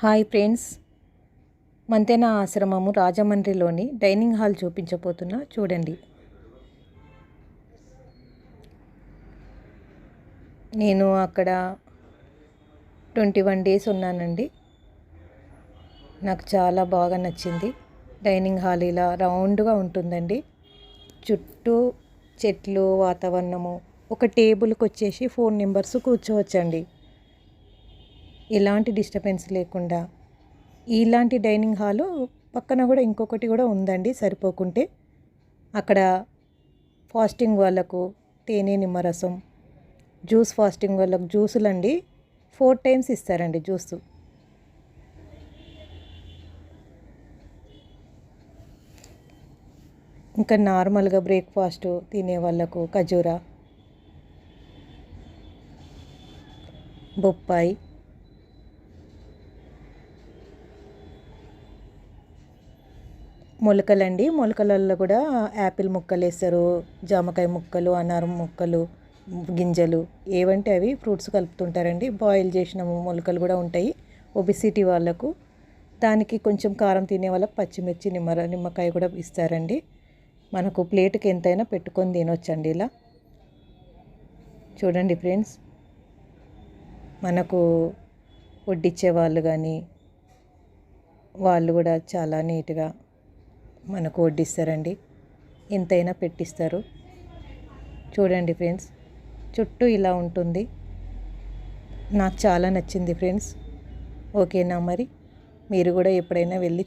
Hi friends, Manthena ఆశ్రమము రాజమండ్రిలోని dining hall చూపించబోతున్నా చూడండి. నేను అక్కడ 21 డేస్ ఉన్నానండి. నాకు చాలా బాగా నచ్చింది. డైనింగ్ హాల్ ఇలా రౌండ్గా ఉంటుందండి. చుట్టూ చెట్లు, వాతావరణము, ఒక టేబుల్కి వచ్చేసి 4 మెంబర్స్ కూర్చోవచ్చండి. ఎలాంటి డిస్టర్బెన్స్ లేకుండా. ఇలాంటి డైనింగ్ హాలు పక్కన కూడా ఇంకొకటి కూడా ఉందండి సరిపోకుంటే. అక్కడ ఫాస్టింగ్ వాళ్ళకు తేనె నిమ్మరసం, జ్యూస్ ఫాస్టింగ్ వాళ్ళకు జ్యూసులండి 4 టైమ్స్ ఇస్తారండి జ్యూసు. ఇంకా నార్మల్గా బ్రేక్ఫాస్ట్ తినే వాళ్ళకు ఖజూరా, బొప్పాయి, మొలకలండి. మొలకలలో కూడా యాపిల్ ముక్కలు వేస్తారు, జామకాయ ముక్కలు, అనారం ముక్కలు, గింజలు ఏవంటే అవి ఫ్రూట్స్ కలుపుతుంటారండి. బాయిల్ చేసిన మొలకలు కూడా ఉంటాయి ఒబిసిటీ వాళ్ళకు. దానికి కొంచెం కారం తినే వాళ్ళకి పచ్చిమిర్చి, నిమ్మకాయ కూడా ఇస్తారండి. మనకు ప్లేట్కి ఎంతైనా పెట్టుకొని తినొచ్చండి. ఇలా చూడండి ఫ్రెండ్స్, మనకు వడ్డిచ్చే వాళ్ళు కానీ వాళ్ళు కూడా చాలా నీట్గా మనకు వడ్డిస్తారండి. ఎంతైనా పెట్టిస్తారు. చూడండి ఫ్రెండ్స్, చుట్టూ ఇలా ఉంటుంది. నాకు చాలా నచ్చింది ఫ్రెండ్స్. ఓకేనా మరి? మీరు కూడా ఎప్పుడైనా వెళ్ళి